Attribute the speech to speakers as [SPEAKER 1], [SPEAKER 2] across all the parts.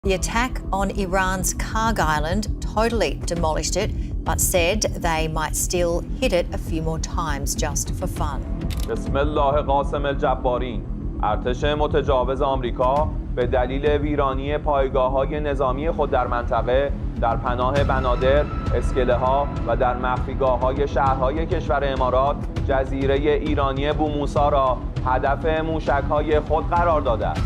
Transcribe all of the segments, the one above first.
[SPEAKER 1] The attack on Iran's Karg Island totally demolished it, but said they might still hit it a few more times just for fun.
[SPEAKER 2] بسم الله قاسم الجبارین. ارتش متجاوز آمریکا به دلیل ویرانی پایگاه‌های نظامی خود در منطقه در پناه بنادر، اسکله‌ها و در مخفیگاه‌های شهرهای کشور امارات جزیره ایرانی بوموسا را هدف موشک‌های خود قرار داده است.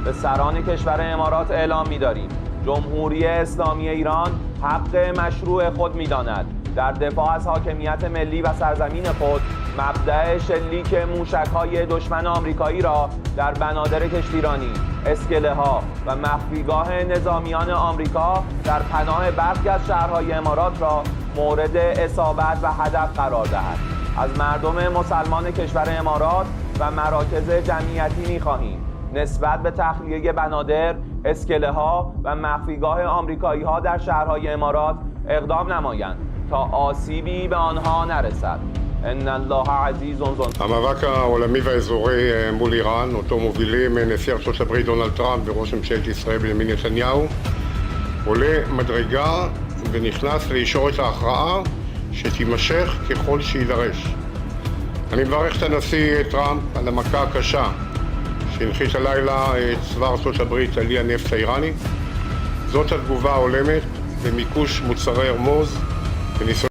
[SPEAKER 2] به سران کشور امارات اعلام می‌داریم جمهوری اسلامی ایران حق مشروع خود می‌داند در دفاع از حاکمیت ملی و سرزمین خود مبدأ شلیک موشک‌های دشمن آمریکایی را در بنادر کشتیرانی، اسکله‌ها و مخفیگاه نظامیان آمریکا در پناه برخی از شهرهای امارات را مورد اصابت و هدف قرار دهد. از مردم مسلمان کشور امارات و مراکز جمعیتی می‌خواهیم نسبت به تخلیه بنادر، اسکله‌ها و مخفیگاه آمریکایی‌ها در شهرهای امارات اقدام نمایند تا آسیبی به آنها نرسد. ان الله عزیز ذوالانتقام.
[SPEAKER 3] המאבק העולמי והאזורי מול איראן, אותו מובילים נשיא ארצות הברית דונלד טראמפ וראש ממשלת ישראל בנימין נתניהו, עולה מדרגה ונכנס לישורת ההכרעה שתימשך ככל שיידרש. אני מברך את הנשיא טראמפ על המכה הקשה שהנחית הלילה צבא ארצות הברית על אי הנפט האיראני. זאת התגובה ההולמת במיקוש מוצרי הורמוז וניסיון